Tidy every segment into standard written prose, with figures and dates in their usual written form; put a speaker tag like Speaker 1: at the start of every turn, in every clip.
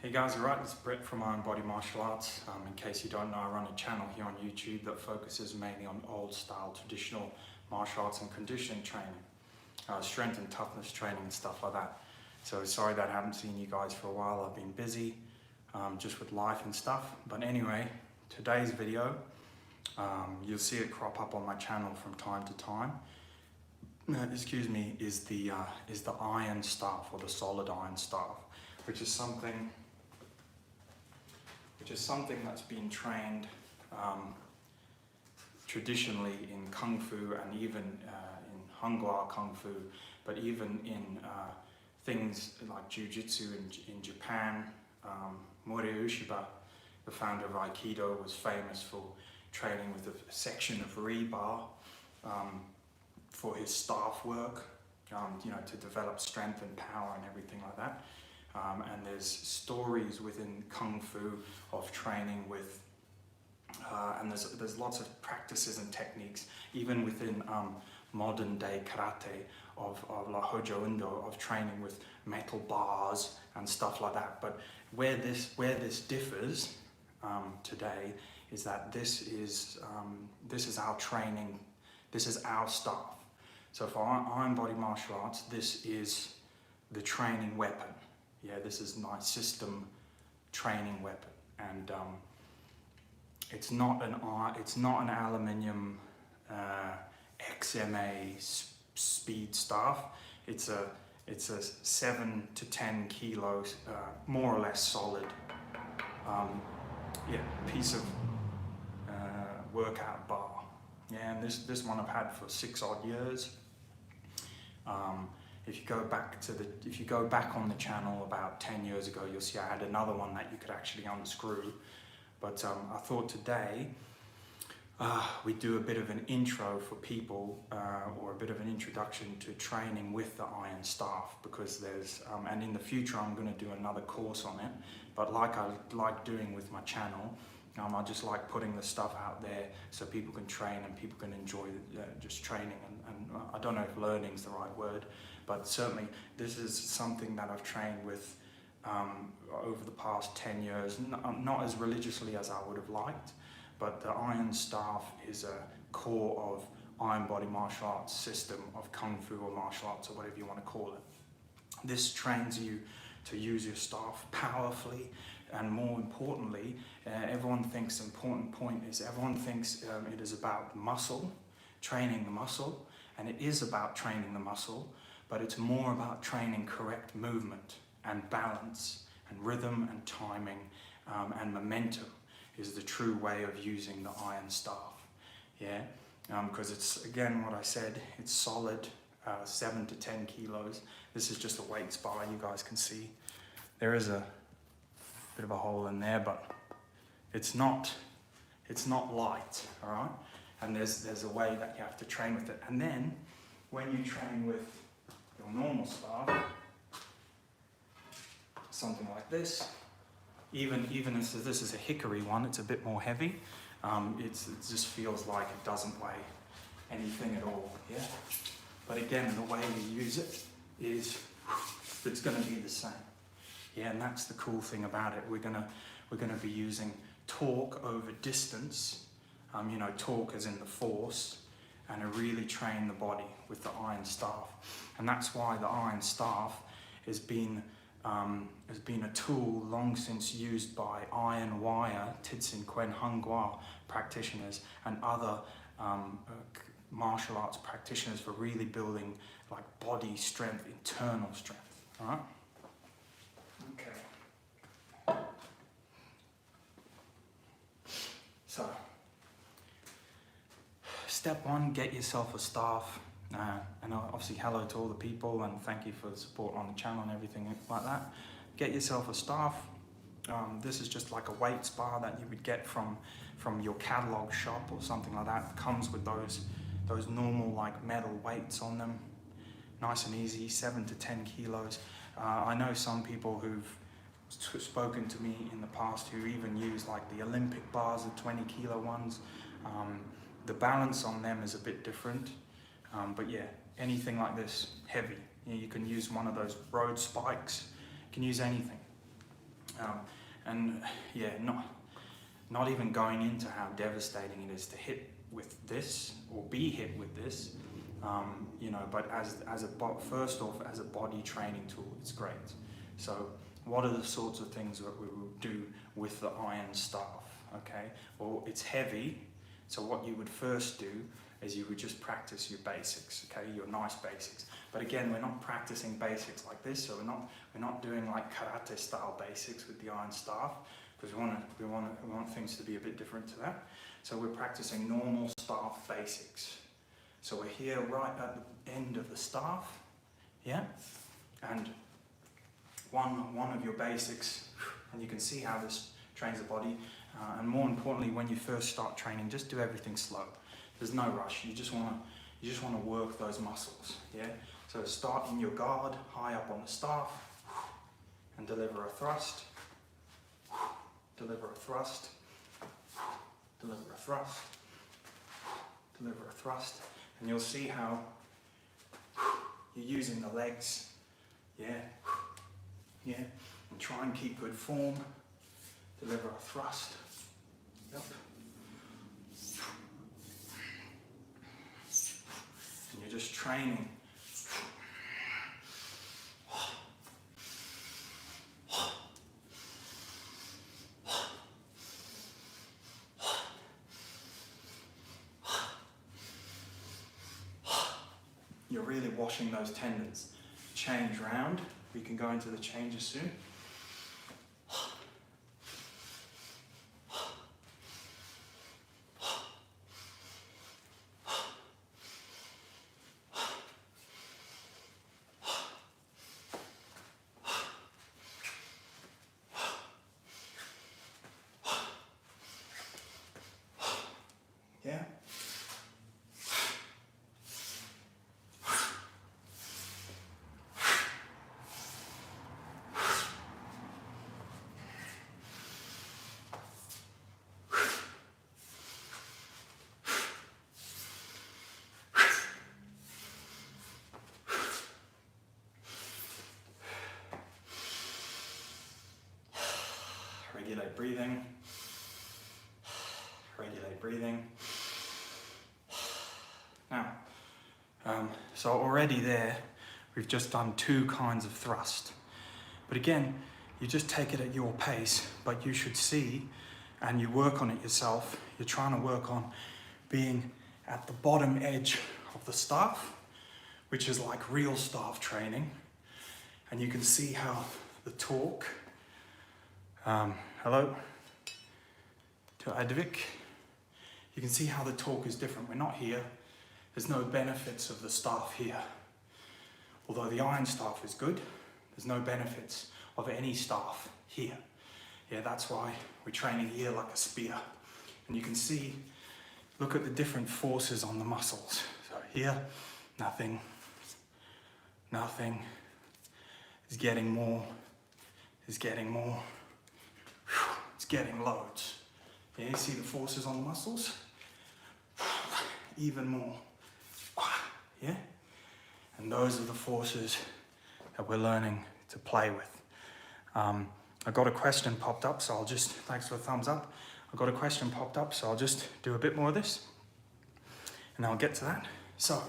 Speaker 1: Hey guys, alright, it's Brett from Iron Body Martial Arts. In case you don't know, I run a channel here on YouTube that focuses mainly on old style traditional martial arts and conditioning training, strength and toughness training and stuff like that. So sorry that I haven't seen you guys for a while. I've been busy just with life and stuff. But anyway, today's video, you'll see it crop up on my channel from time to time. Is the iron staff, or the solid iron staff, which is something that's been trained traditionally in Kung Fu and even in Hangua Kung Fu, but even in things like Jiu-Jitsu in Japan. Morihei Ueshiba, the founder of Aikido, was famous for training with a section of rebar for his staff work, to develop strength and power and everything like that. And there's stories within Kung Fu of training with, and there's lots of practices and techniques, even within modern day karate of La Hojo Undo, of training with metal bars and stuff like that. But where this differs today is that this is our training, this is our staff. So for Iron Body Martial Arts, this is the training weapon. Yeah, this is my system training weapon, and it's not an aluminium XMA speed staff. It's a 7 to 10 kilos, more or less solid, piece of workout bar. Yeah, and this one I've had for 6 odd years. If you go back on the channel about 10 years ago, you'll see I had another one that you could actually unscrew. But I thought today we'd do a bit of an intro for people, or a bit of an introduction to training with the iron staff, because there's, and in the future I'm going to do another course on it. But like I like doing with my channel, I just like putting the stuff out there so people can train and people can enjoy just training, and I don't know if learning is the right word, but certainly this is something that I've trained with over the past 10 years, not as religiously as I would have liked, but the iron staff is a core of Iron Body Martial Arts system of Kung Fu or martial arts, or whatever you want to call it. This trains you to use your staff powerfully, and more importantly, everyone thinks it is about muscle, training the muscle, and it is about training the muscle, but it's more about training correct movement and balance and rhythm and timing, and momentum is the true way of using the iron staff. Yeah, because it's, again, what I said, it's solid, 7 to 10 kilos. This is just a weights bar. You guys can see there is a bit of a hole in there, but it's not light, all right? And there's a way that you have to train with it. And then when you train with your normal staff, something like this, even if this is a hickory one, it's a bit more heavy. It just feels like it doesn't weigh anything at all. Yeah. But again, the way you use it is, it's going to be the same. Yeah, and that's the cool thing about it. We're gonna be using torque over distance. Torque as in the force, and to really train the body with the iron staff. And that's why the iron staff has been a tool long since used by iron wire, Titsin Kwen Hangua practitioners and other martial arts practitioners for really building like body strength, internal strength. All right. Okay. So, step one, get yourself a staff. And obviously hello to all the people, and thank you for the support on the channel and everything like that. Get yourself a staff. This is just like a weights bar that you would get from your catalog shop or something like that. It comes with those normal like metal weights on them. Nice and easy, 7 to 10 kilos. I know some people who've spoken to me in the past who even use like the Olympic bars, the 20 kilo ones. The balance on them is a bit different. But yeah, anything like this, heavy. You can use one of those road spikes, you can use anything. And yeah, not even going into how devastating it is to hit with this or be hit with this, you know, but first off, as a body training tool, it's great. So what are the sorts of things that we will do with the iron staff? Okay, well, it's heavy, so what you would first do is you would just practice your basics, okay, your nice basics. But again, we're not practicing basics like this, so we're not doing like karate style basics with the iron staff, because we want things to be a bit different to that. So we're practicing normal staff basics. So we're here right at the end of the staff, yeah, and one of your basics, and you can see how this trains the body. And more importantly, when you first start training, just do everything slow. There's no rush. You just want to work those muscles. Yeah. So start in your guard, high up on the staff, and deliver a thrust. Deliver a thrust. Deliver a thrust. Deliver a thrust. And you'll see how you're using the legs. Yeah. Yeah. And try and keep good form. Deliver a thrust. Yep. And you're just training. You're really washing those tendons. Change round. We can go into the changes soon. Yeah. Regulate breathing. Regulate breathing. Now, so already there, we've just done two kinds of thrust. But again, you just take it at your pace, but you should see, and you work on it yourself, you're trying to work on being at the bottom edge of the staff, which is like real staff training. And you can see how the torque, hello, to Advik. You can see how the torque is different. We're not here. There's no benefits of the staff here. Although the iron staff is good, there's no benefits of any staff here. Yeah, that's why we're training here like a spear. And you can see, look at the different forces on the muscles. So here, nothing, nothing. Is getting more, is getting more. It's getting loads. Yeah, you see the forces on the muscles? Even more. Yeah? And those are the forces that we're learning to play with. I got a question popped up, so I'll just, thanks for the thumbs up. I got a question popped up, so I'll just do a bit more of this. And I'll get to that. So,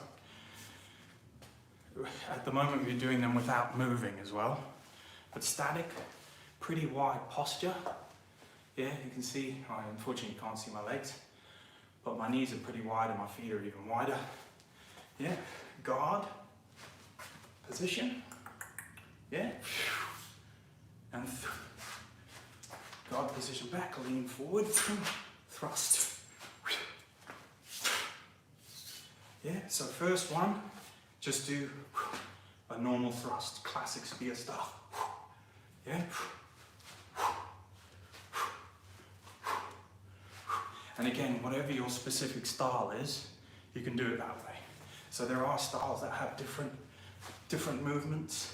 Speaker 1: at the moment we're doing them without moving as well. But static, pretty wide posture. Yeah, you can see, unfortunately you can't see my legs, but my knees are pretty wide and my feet are even wider. Yeah, guard, position, yeah, and guard position back, lean forward, thrust. Yeah, so first one, just do a normal thrust, classic spear stuff. Yeah. And again, whatever your specific style is, you can do it that way. So there are styles that have different movements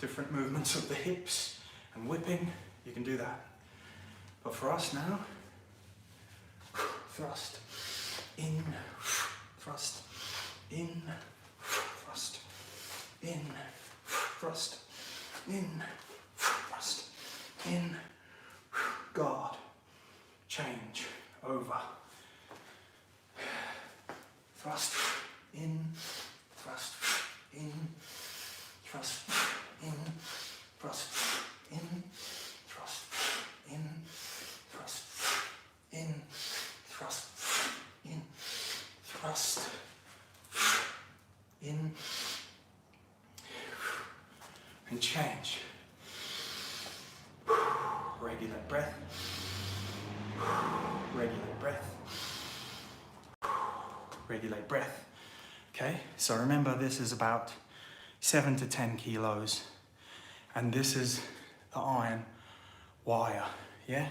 Speaker 1: of the hips and whipping. You can do that. But for us now, thrust, in, thrust, in, thrust, in, thrust, in, thrust, in, change, over. Thrust, in, thrust, in, thrust, in, thrust, in, thrust, in, thrust, in, thrust, in, thrust, in, and change. Regulate breath, regulate breath, regulate breath. Okay, so remember this is about 7 to 10 kilos, and this is the iron wire, yeah?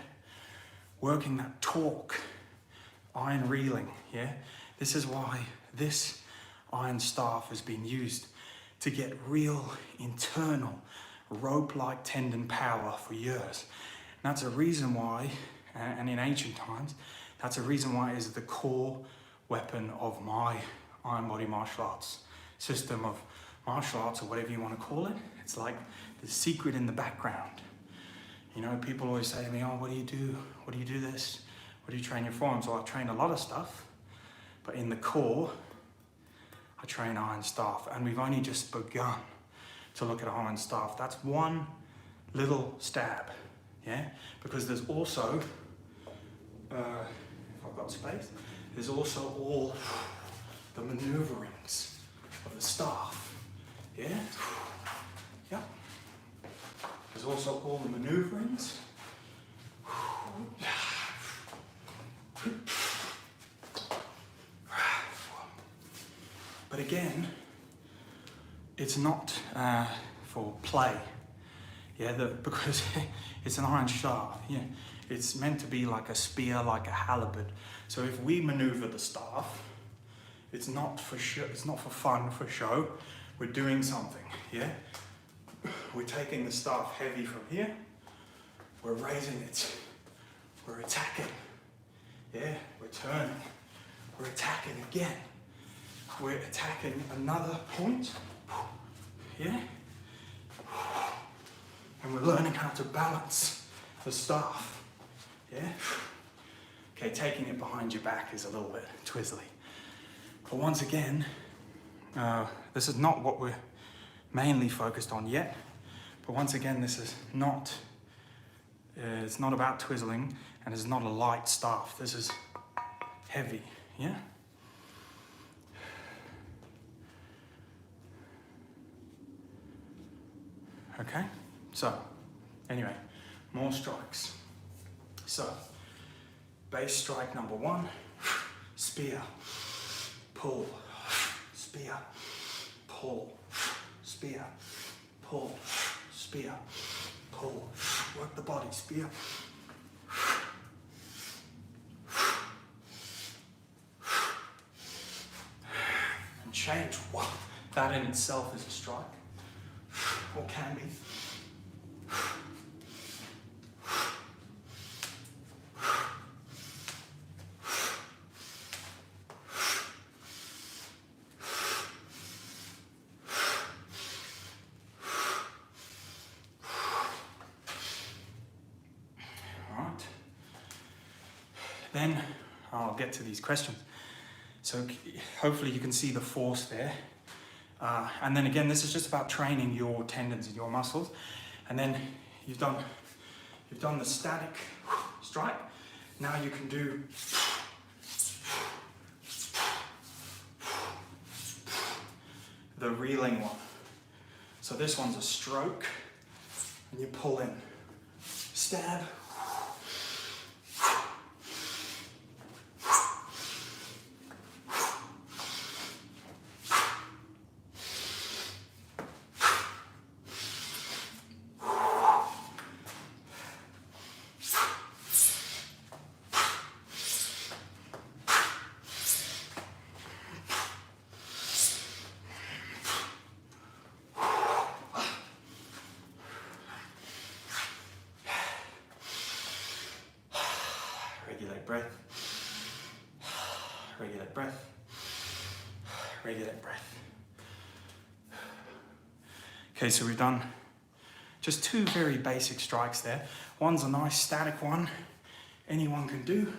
Speaker 1: Working that torque, iron reeling, yeah? This is why this iron staff has been used to get real internal rope-like tendon power for years. And that's a reason why, and in ancient times, that's a reason why it is the core weapon of my iron body martial arts system of martial arts, or whatever you want to call it. It's like the secret in the background. You know, people always say to me, oh, what do you do? What do you do this? What do you train your forearms? Well, I train a lot of stuff, but in the core, I train iron staff, and we've only just begun to look at iron staff. That's one little stab, yeah? Because there's also, if I've got space, there's also all the maneuverings of the staff, yeah? Yeah. There's also all the maneuverings. But again, it's not for play, yeah, because it's an iron shaft, yeah. It's meant to be like a spear, like a halberd. So if we maneuver the staff, it's not for show, it's not for fun, for show. We're doing something, yeah. We're taking the staff heavy from here. We're raising it. We're attacking, yeah. We're turning. We're attacking again. We're attacking another point, yeah? And we're learning how to balance the staff, yeah? Okay, taking it behind your back is a little bit twizzly. But once again, this is not what we're mainly focused on yet. But once again, this is not, it's not about twizzling, and it's not a light staff. This is heavy, yeah? Okay, so anyway, more strikes. So, base strike number 1, spear, pull, spear, pull, spear, pull, spear, pull. Work the body, spear. And change. Wow, that in itself is a strike. Or can be. All right. Then I'll get to these questions. So hopefully you can see the force there. And then again, this is just about training your tendons and your muscles. And then you've done the static strike. Now you can do the reeling one. So this one's a stroke, and you pull in, stab. Regulate breath, regulate breath, regulate breath. Okay, so we've done just 2 very basic strikes there. One's a nice static one, anyone can do.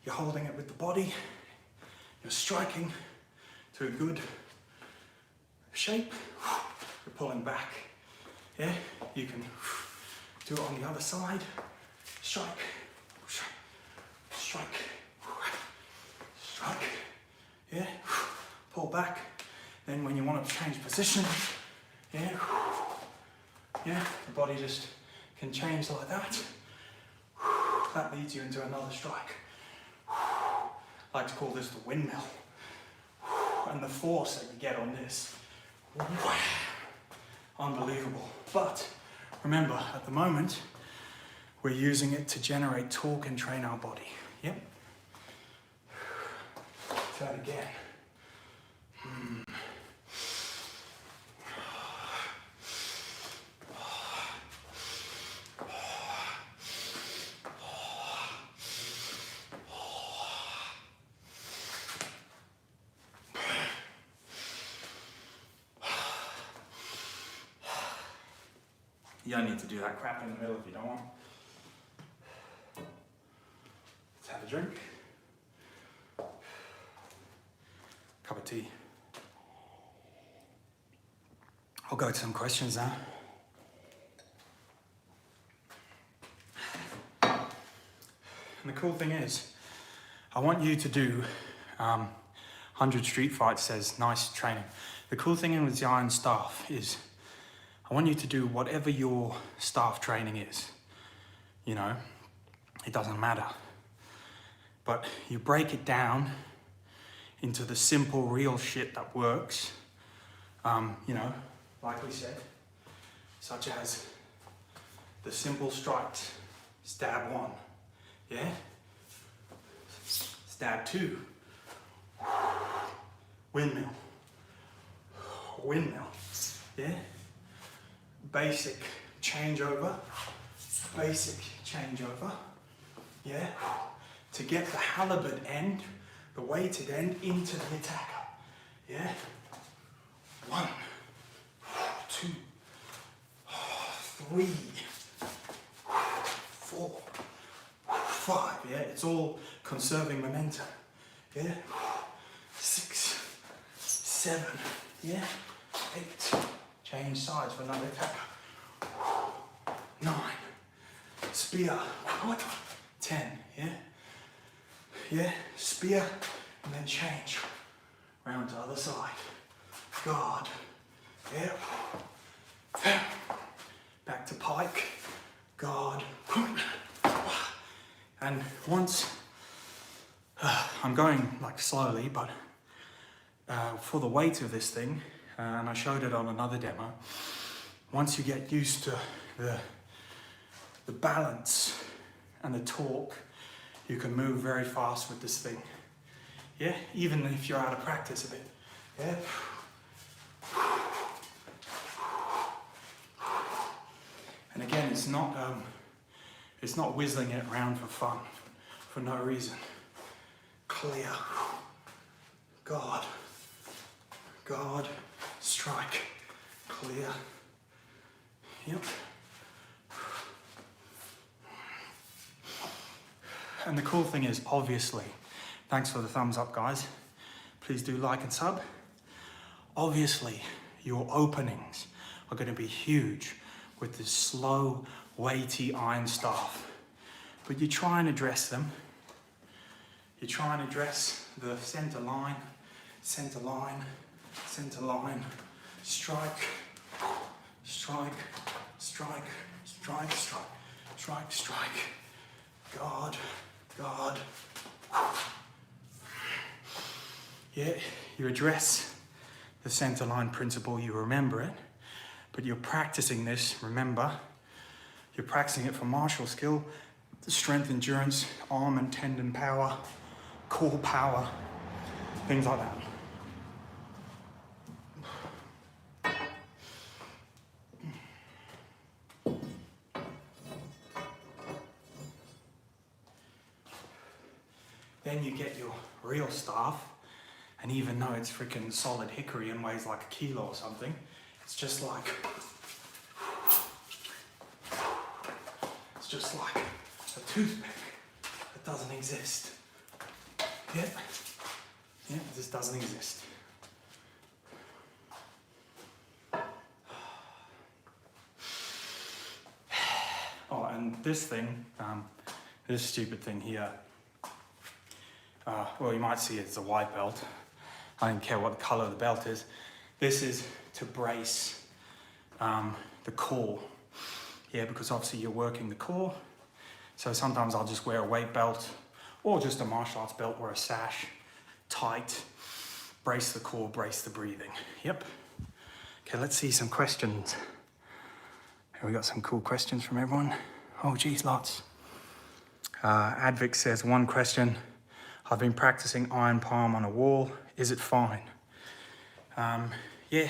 Speaker 1: You're holding it with the body, you're striking to a good shape, you're pulling back. Yeah, you can do it on the other side. Strike, strike, strike. Yeah, pull back. Then when you want to change position, yeah, the body just can change like that. That leads you into another strike. I like to call this the windmill. And the force that you get on this, unbelievable. But remember, at the moment, we're using it to generate torque and train our body. Yep. Try that again. You don't need to do that crap in the middle if you don't want. Let's have a drink. Cup of tea. I'll go to some questions now. And the cool thing is, I want you to do 100 street fights says nice training. The cool thing with the iron staff is I want you to do whatever your staff training is. You know, it doesn't matter. But you break it down into the simple, real shit that works. You know, like we said, such as the simple strikes. Stab 1, yeah? Stab 2. Windmill. Windmill, yeah? Basic changeover, yeah? To get the halberd end, the weighted end, into the attacker, yeah? 1, 2, 3, 4, 5, yeah? It's all conserving momentum, yeah? 6, 7, yeah? 8, change sides for another attacker. 9, spear, 10, yeah? Yeah, spear, and then change. Round to the other side. Guard, yeah? Back to pike, guard. And once, I'm going like slowly, but for the weight of this thing, and I showed it on another demo, once you get used to the balance and the torque, you can move very fast with this thing. Yeah, even if you're out of practice a bit. Yeah. And again, it's not whistling it around for fun, for no reason. Clear. Guard. Guard. Strike. Clear. Yep. And the cool thing is, obviously, thanks for the thumbs up, guys. Please do like and sub. Obviously, your openings are going to be huge with this slow, weighty iron staff. But you try and address them. You try and address the center line, center line, center line, strike, strike, strike, strike, strike, strike, strike, guard, guard. Yeah, you address the center line principle, you remember it, but you're practicing this, remember, you're practicing it for martial skill, strength, endurance, arm and tendon power, core power, things like that. Then you get your real staff, and even though it's freaking solid hickory and weighs like a kilo or something, it's just like a toothpick. doesn't exist. Yeah, yeah, this doesn't exist. Oh, and this thing, this stupid thing here, well, you might see it's a white belt. I don't care what the color of the belt is. This is to brace the core. Yeah, because obviously you're working the core. So sometimes I'll just wear a weight belt or just a martial arts belt or a sash, tight, brace the core, brace the breathing. Yep. Okay, let's see some questions. Here we got some cool questions from everyone. Oh geez, lots. Advic says, one question. I've been practicing iron palm on a wall. Is it fine? Yeah, you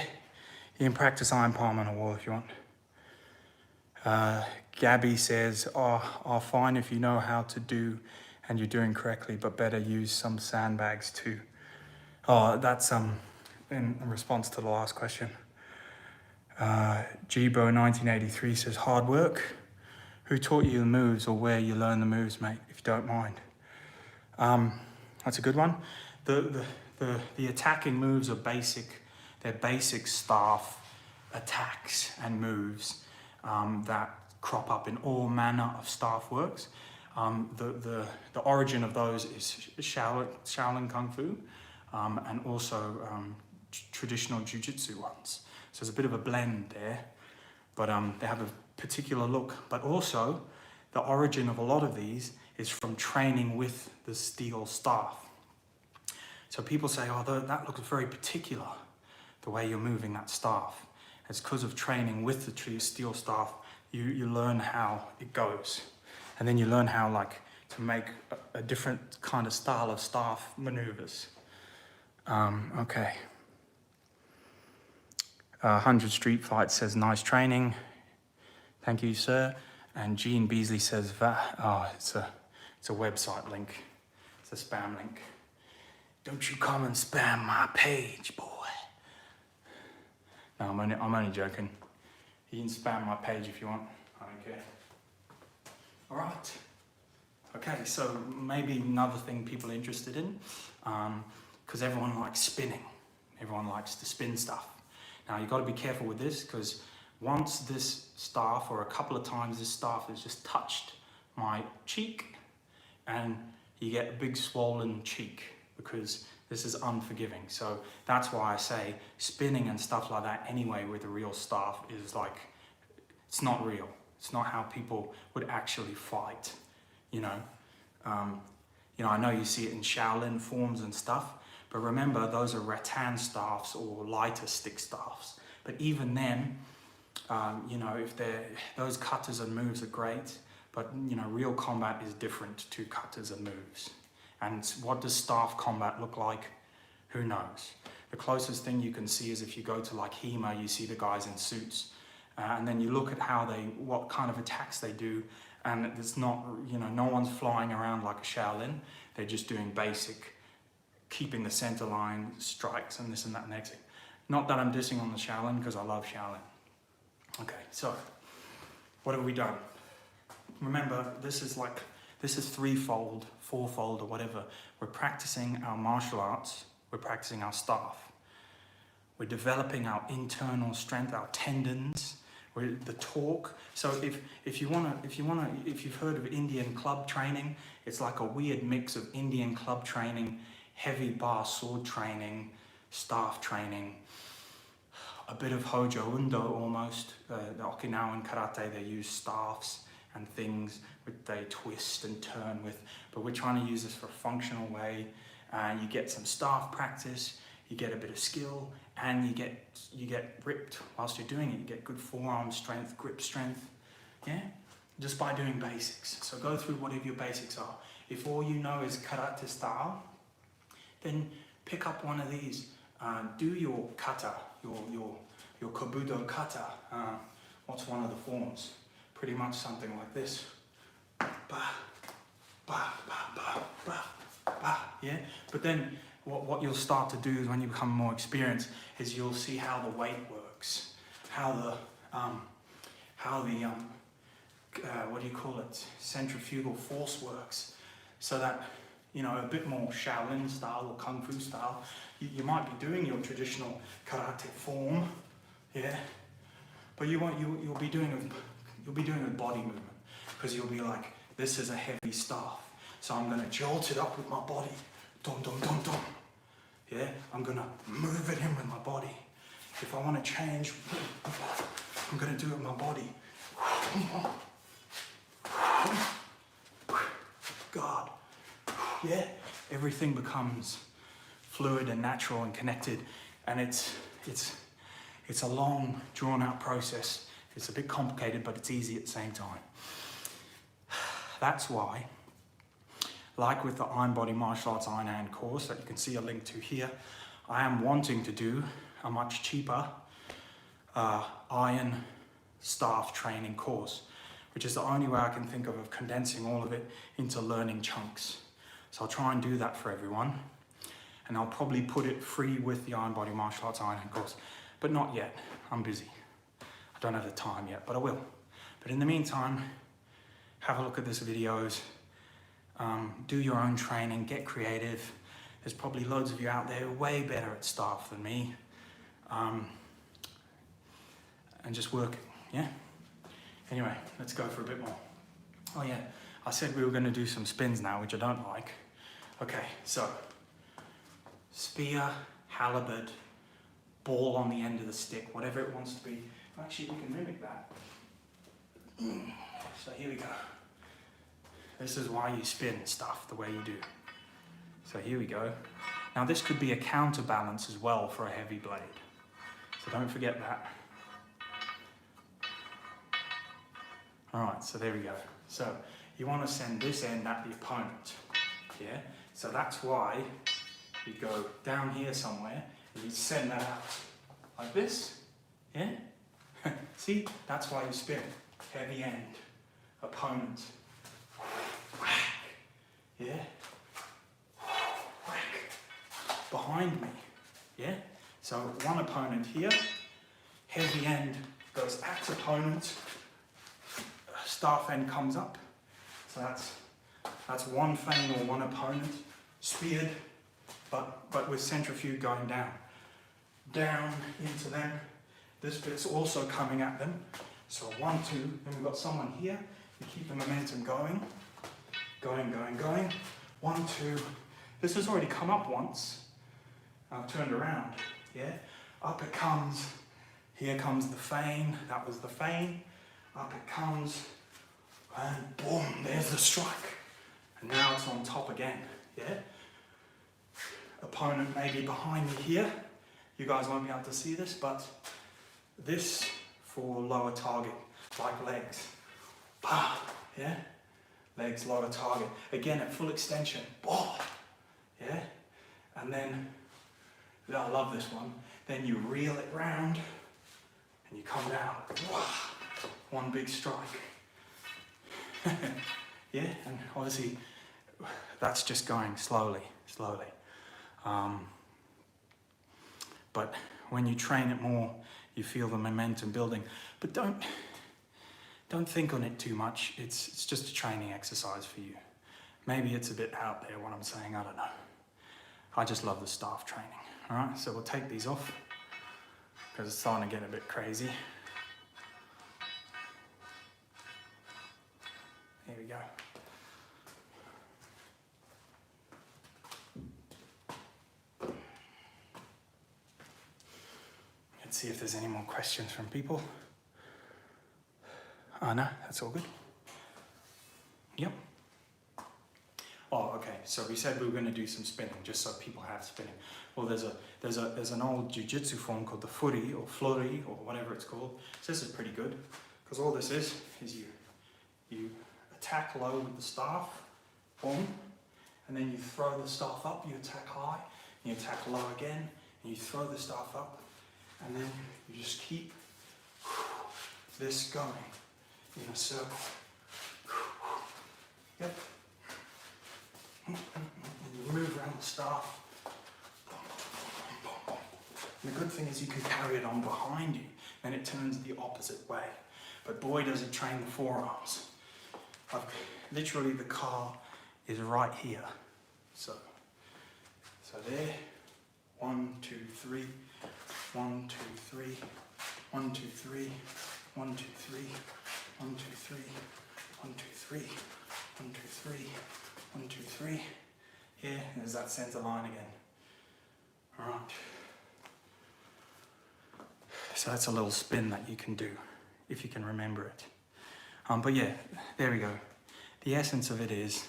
Speaker 1: can practice iron palm on a wall if you want. Gabby says, fine if you know how to do and you're doing correctly, but better use some sandbags too. Oh, that's in response to the last question. Jibo 1983 says, hard work. Who taught you the moves or where you learn the moves, mate, if you don't mind? That's a good one. The attacking moves are basic. They're basic staff attacks and moves that crop up in all manner of staff works. The origin of those is Shaolin Kung Fu and also traditional Jiu-Jitsu ones. So there's a bit of a blend there, but they have a particular look. But also, the origin of a lot of these is from training with the steel staff. So people say, oh, that looks very particular, the way you're moving that staff. It's because of training with the steel staff, you learn how it goes. And then you learn how to make a different kind of style of staff maneuvers. Okay. 100 Street Fight says, nice training. Thank you, sir. And Gene Beasley says, it's a website link. It's a spam link. Don't you come and spam my page, boy. No, I'm only joking. You can spam my page if you want. I don't care. All right. Okay, so maybe another thing people are interested in, because everyone likes spinning. Everyone likes to spin stuff. Now, you've got to be careful with this, because once this staff, or a couple of times this staff has just touched my cheek, and you get a big swollen cheek, because this is unforgiving. So that's why I say spinning and stuff like that anyway with a real staff is it's not real. It's not how people would actually fight, you know. I know you see it in Shaolin forms and stuff, but remember those are rattan staffs or lighter stick staffs. But even then, if those katas and moves are great, but real combat is different to katas and moves. And what does staff combat look like? Who knows? The closest thing you can see is if you go to HEMA, you see the guys in suits, and then you look at what kind of attacks they do, and it's not, no one's flying around like a Shaolin. They're just doing basic, keeping the center line, strikes, and this and that and next thing. Not that I'm dissing on the Shaolin, because I love Shaolin. Okay, so what have we done? Remember, this is threefold, fourfold, or whatever. We're practicing our martial arts. We're practicing our staff. We're developing our internal strength, our tendons, the torque. So if you've heard of Indian club training, it's like a weird mix of Indian club training, heavy bar sword training, staff training, a bit of Hojo Undo almost. The Okinawan karate, they use staffs and things which they twist and turn with, but we're trying to use this for a functional way. You get some staff practice, you get a bit of skill, and you get ripped whilst you're doing it. You get good forearm strength, grip strength, yeah? Just by doing basics. So go through whatever your basics are. If all you know is karate style, then pick up one of these. Do your kata, your kobudo kata. What's one of the forms? Pretty much something like this. Ba, ba, ba, ba, ba, ba, yeah? But then what you'll start to do is when you become more experienced is you'll see how the weight works, how the what do you call it? Centrifugal force works. so that, you know, a bit more Shaolin style or Kung Fu style. You might be doing your traditional karate form, yeah, but you'll be doing a body movement, because you'll be like, this is a heavy staff, so I'm gonna jolt it up with my body, dum dum dum dum, yeah. I'm gonna move it in with my body. If I want to change, I'm gonna do it with my body. God, yeah. Everything becomes fluid and natural and connected, and it's a long, drawn-out process. It's a bit complicated, but it's easy at the same time. That's why, like with the Iron Body Martial Arts Iron Hand course that you can see a link to here, I am wanting to do a much cheaper iron staff training course, which is the only way I can think of condensing all of it into learning chunks. So I'll try and do that for everyone, and I'll probably put it free with the Iron Body Martial Arts Iron Hand course, but not yet. I'm busy. I don't have the time yet, but I will. But in the meantime, have a look at these videos, do your own training, get creative. There's probably loads of you out there way better at staff than me, and just work it, yeah? Anyway, let's go for a bit more. Oh yeah, I said we were gonna do some spins now, which I don't like. Okay, so, spear, halberd, ball on the end of the stick, whatever it wants to be. Actually, we can mimic that. So here we go. This is why you spin stuff the way you do. So here we go. Now this could be a counterbalance as well for a heavy blade. So don't forget that. All right, so there we go. So you want to send this end at the opponent, yeah? So that's why you go down here somewhere and you send that out like this, yeah? See, that's why you spin. Heavy end, opponent, whack, yeah? Whack, behind me, yeah? So one opponent here, heavy end goes at opponent, staff end comes up. So that's one feint or one opponent, speared, but with centrifuge going down into them. This bit's also coming at them. So 1, 2, then we've got someone here. You keep the momentum going. 1, 2. This has already come up once. I've turned around, yeah? Up it comes. Here comes the feint. That was the feint. Up it comes. And boom, there's the strike. And now it's on top again, yeah? Opponent may be behind me here. You guys won't be able to see this, but this for lower target, like legs. Bah, yeah? Legs, lower target. Again, at full extension. Bah, yeah? And then, I love this one. Then you reel it round and you come down. Wah, one big strike. Yeah, and obviously that's just going slowly. But when you train it more, you feel the momentum building. But don't think on it too much. It's just a training exercise for you. Maybe it's a bit out there what I'm saying, I don't know. I just love the staff training. All right, so we'll take these off because it's starting to get a bit crazy. Here we go. Let's see if there's any more questions from people. Oh no, that's all good. Yep. Oh, okay. So we said we were going to do some spinning, just so people have spinning. Well, there's an old jiu-jitsu form called the furi or flurry or whatever it's called. So this is pretty good because all this is you attack low with the staff, boom, and then you throw the staff up. You attack high, and you attack low again, and you throw the staff up, and then you just keep this going in a circle. Yep. And you move around the staff. And the good thing is you can carry it on behind you, and it turns the opposite way. But boy, does it train the forearms. Literally, the car is right here. So there, 1, 2, 3, 1, 2, 3, 1, 2, 3, 1, 2, 3, 1, 2, 3, 1, 2, 3, 1, 2, 3, 1, 2, 3. Here, there's that center line again. All right. So that's a little spin that you can do, if you can remember it. But yeah, there we go. The essence of it is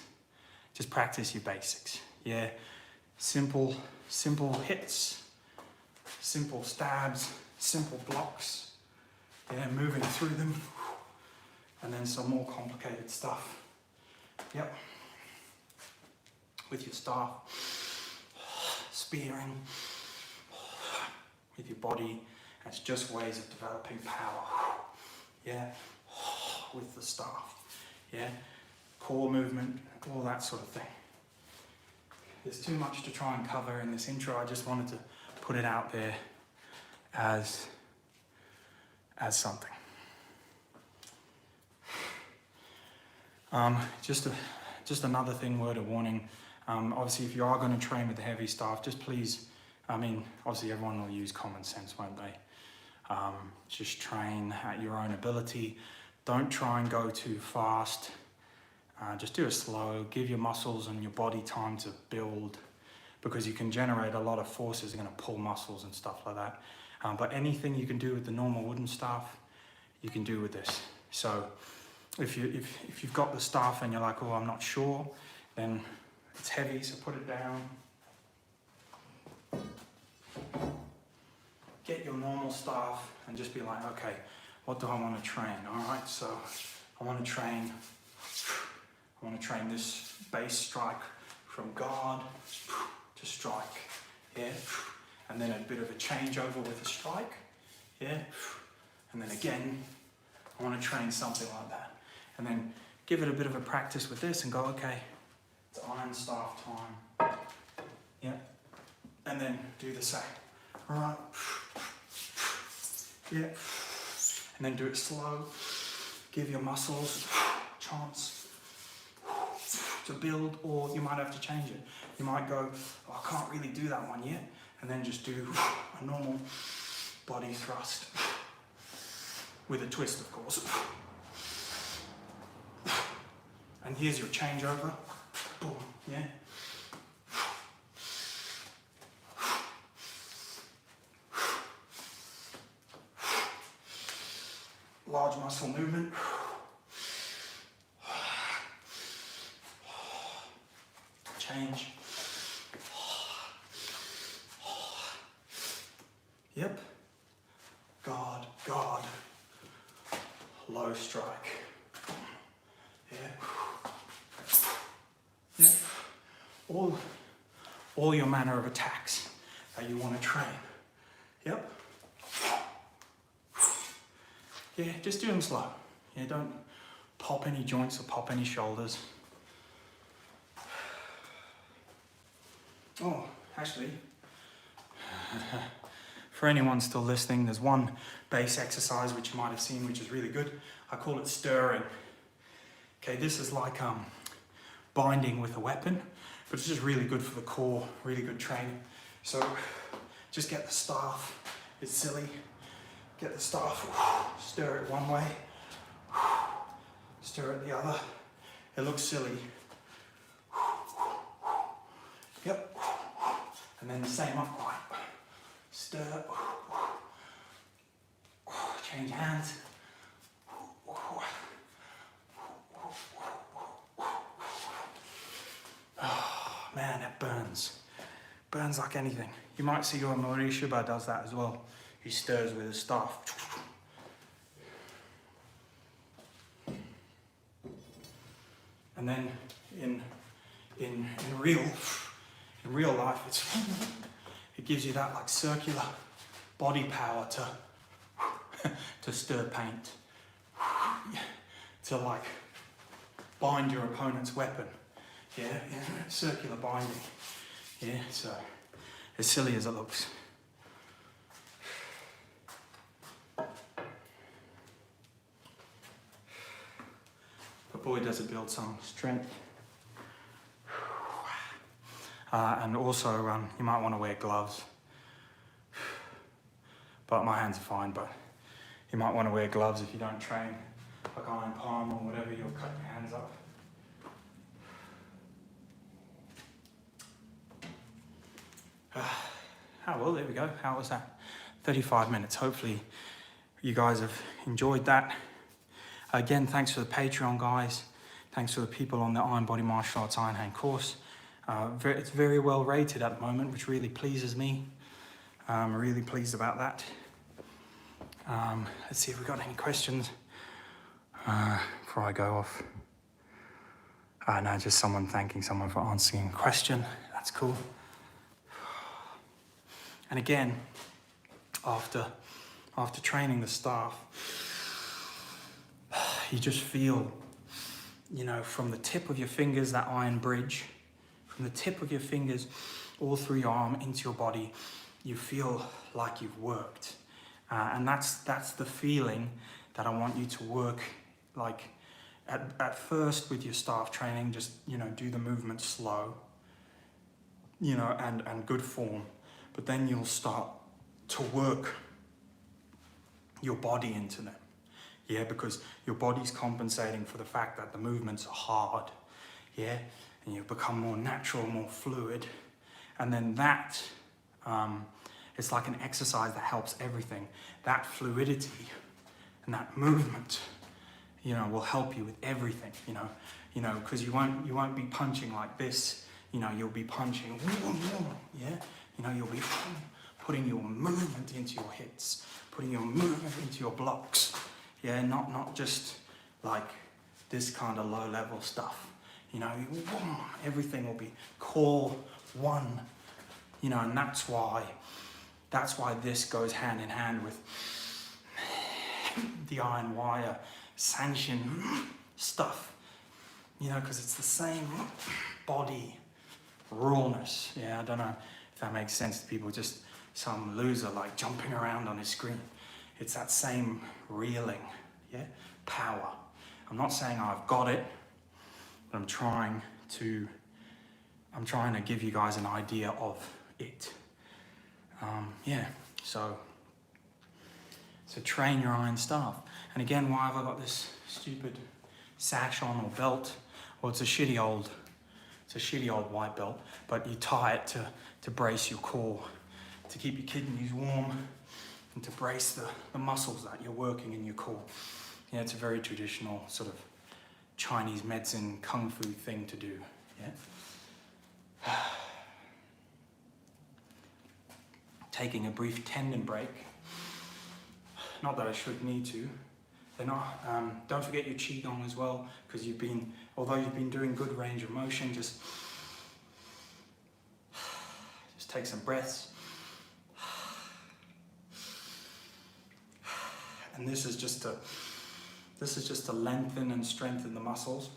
Speaker 1: just practice your basics. Yeah, simple hits, simple stabs, simple blocks. Yeah, moving through them, and then some more complicated stuff. Yep. With your staff, spearing, with your body. It's just ways of developing power. Yeah, with the staff. Yeah, core movement, all that sort of thing. There's too much to try and cover in this intro. I just wanted to put it out there as something. Just another thing, word of warning. Obviously, if you are going to train with the heavy staff, just please, I mean, obviously everyone will use common sense, won't they? Just train at your own ability. Don't try and go too fast. Just do it slow. Give your muscles and your body time to build, because you can generate a lot of forces that are going to pull muscles and stuff like that. But anything you can do with the normal wooden staff, you can do with this. So if you've got the staff and you're like, oh, I'm not sure, then it's heavy, so put it down. Get your normal staff and just be like, okay, what do I want to train? All right, so I want to train this base strike from guard to strike, yeah? And then a bit of a changeover with a strike, yeah? And then again, I want to train something like that. And then give it a bit of a practice with this and go, okay, it's iron staff time, yeah? And then do the same, all right? Yeah, and then do it slow. Give your muscles a chance to build, or you might have to change it. You might go, oh, I can't really do that one yet, and then just do a normal body thrust with a twist, of course. And here's your changeover. Boom, yeah. Large muscle movement. Change. Yep. Guard, guard. Low strike. Yeah. Yeah. All your manner of attacks that you want to train. Yep. Yeah, just do them slow. Yeah, don't pop any joints or pop any shoulders. Oh, actually, for anyone still listening, there's one base exercise which you might have seen, which is really good. I call it stirring. Okay, this is like binding with a weapon, but it's just really good for the core, really good training. So just get the staff. It's silly. Get the staff, stir it one way, stir it the other. It looks silly. Yep. And then the same upright. Stir. Change hands. Oh, man, it burns. Burns like anything. You might see your Morishiba does that as well. He stirs with his staff. And then in real life, it gives you that like circular body power to stir paint, to like bind your opponent's weapon. Yeah, circular binding. Yeah, so as silly as it looks. But boy, does it build some strength. And also, you might want to wear gloves. But my hands are fine, but you might want to wear gloves if you don't train, like iron palm or whatever, you'll cut your hands up. Well, there we go. How was that? 35 minutes. Hopefully you guys have enjoyed that. Again, thanks for the Patreon, guys. Thanks for the people on the Iron Body Martial Arts Iron Hand course. It's very well rated at the moment, which really pleases me. I'm really pleased about that. Let's see if we've got any questions before I go off. No, just someone thanking someone for answering a question. That's cool. And again, after training the staff, you just feel, you know, from the tip of your fingers, that iron bridge, from the tip of your fingers all through your arm into your body, you feel like you've worked. And that's the feeling that I want you to work, like at first with your staff training, just, you know, do the movement slow, you know, and good form. But then you'll start to work your body into them. Yeah, because your body's compensating for the fact that the movements are hard. Yeah, and you become more natural, more fluid. And then that, it's like an exercise that helps everything. That fluidity and that movement, you know, will help you with everything, you know, because you won't be punching like this, you know, you'll be punching, yeah, you know, you'll be putting your movement into your hits, putting your movement into your blocks, yeah, not just like this kind of low level stuff, you know, everything will be core one, you know, and that's why this goes hand in hand with the iron wire sanshin stuff, you know, because it's the same body rawness. Yeah, I don't know if that makes sense to people, just some loser like jumping around on his screen. It's that same reeling, yeah, power. I'm not saying I've got it, but I'm trying to give you guys an idea of it. Yeah, so train your iron staff. And again, why have I got this stupid sash on or belt? Well, it's a shitty old white belt, but you tie it to brace your core, to keep your kidneys warm, and to brace the muscles that you're working in your core. Yeah, it's a very traditional sort of Chinese medicine, kung fu thing to do, yeah? Taking a brief tendon break. Not that I should need to. They're not. Don't forget your qigong as well, because although you've been doing good range of motion, just take some breaths. And this is just to lengthen and strengthen the muscles.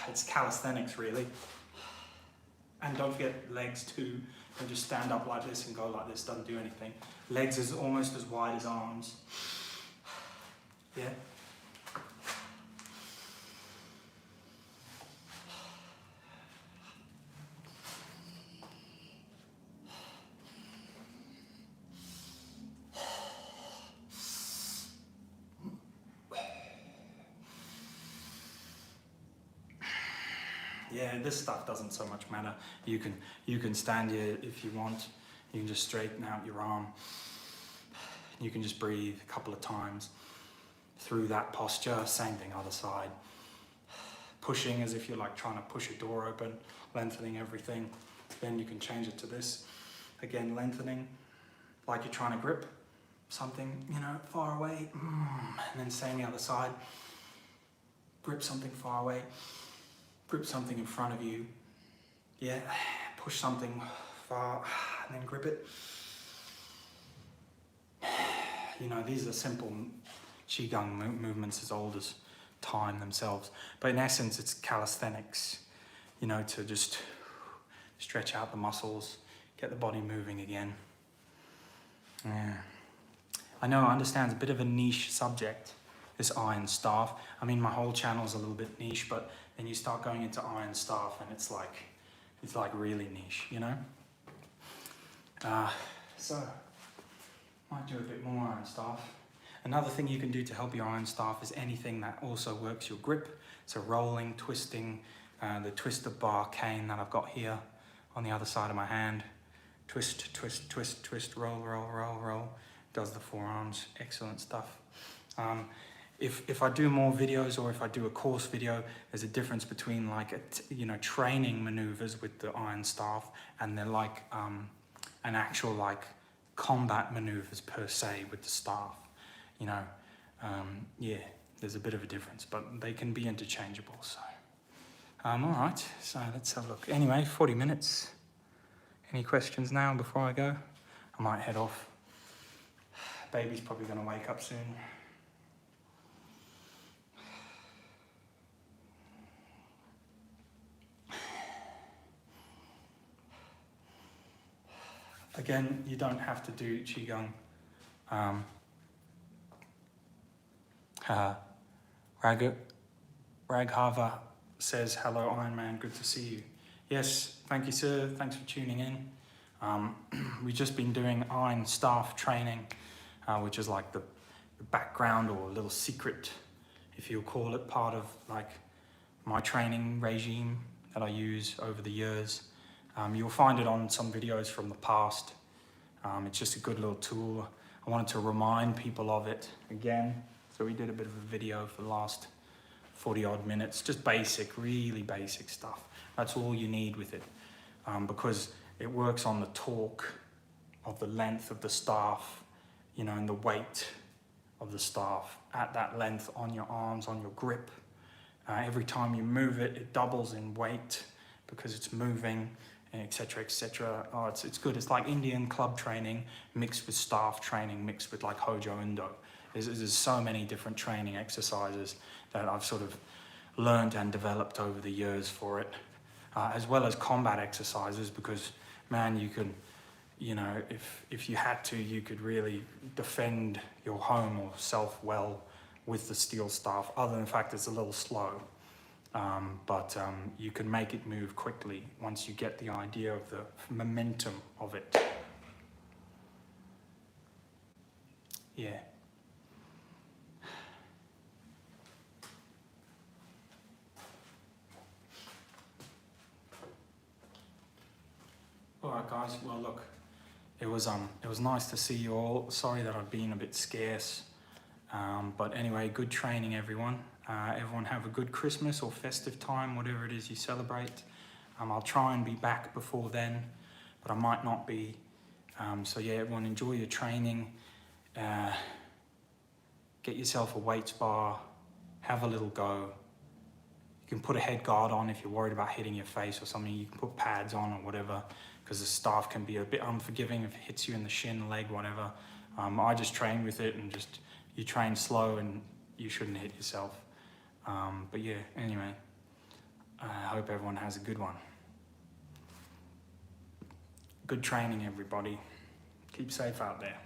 Speaker 1: It's calisthenics, really. And don't forget legs too. Don't just stand up like this and go like this, doesn't do anything. Legs is almost as wide as arms. Yeah? Yeah, this stuff doesn't so much matter. You can stand here if you want. You can just straighten out your arm. You can just breathe a couple of times through that posture. Same thing, other side. Pushing as if you're like trying to push a door open, lengthening everything. Then you can change it to this. Again, lengthening, like you're trying to grip something, you know, far away. And then same the other side. Grip something far away. Grip something in front of you, yeah, push something far, and then grip it. You know, these are simple qigong movements as old as time themselves, but in essence it's calisthenics, you know, to just stretch out the muscles, get the body moving again. Yeah. I know, I understand it's a bit of a niche subject, this iron staff. I mean, my whole channel is a little bit niche, but then you start going into iron staff and it's like really niche, you know? So, might do a bit more iron staff. Another thing you can do to help your iron staff is anything that also works your grip. So rolling, twisting, the twister bar cane that I've got here on the other side of my hand. Twist, twist, twist, twist, roll, roll, roll, roll. Does the forearms, excellent stuff. If I do more videos or if I do a course video, there's a difference between like training maneuvers with the iron staff and they're like an actual like combat maneuvers per se with the staff. You know, yeah, there's a bit of a difference, but they can be interchangeable. So, all right. So let's have a look. Anyway, 40 minutes. Any questions now before I go? I might head off. Baby's probably going to wake up soon. Again, you don't have to do Qigong. Raghava says, hello Iron Man, good to see you. Yes, thank you sir, thanks for tuning in. We've just been doing iron staff training, which is like the background or a little secret, if you'll call it, part of like my training regime that I use over the years. You'll find it on some videos from the past. It's just a good little tool. I wanted to remind people of it again. So we did a bit of a video for the last 40 odd minutes, just basic, really basic stuff. That's all you need with it, because it works on the torque of the length of the staff, you know, and the weight of the staff at that length on your arms, on your grip. Every time you move it, it doubles in weight because it's moving, etc., etc. Oh, it's good. It's like Indian club training mixed with staff training, mixed with like Hojo Indo. There's so many different training exercises that I've sort of learned and developed over the years for it, as well as combat exercises, because man, you can, you know, if you had to, you could really defend your home or self well with the steel staff, other than the fact it's a little slow. But you can make it move quickly once you get the idea of the momentum of it. Yeah. All right, guys. Well, look, it was nice to see you all. Sorry that I've been a bit scarce, but anyway, good training, everyone. Everyone have a good Christmas or festive time, whatever it is you celebrate. I'll try and be back before then, but I might not be. So yeah, everyone enjoy your training. Get yourself a weights bar. Have a little go. You can put a head guard on if you're worried about hitting your face or something. You can put pads on or whatever, because the staff can be a bit unforgiving if it hits you in the shin, leg, whatever. I just train with it, and just you train slow and you shouldn't hit yourself. But yeah, anyway, I hope everyone has a good one. Good training, everybody. Keep safe out there.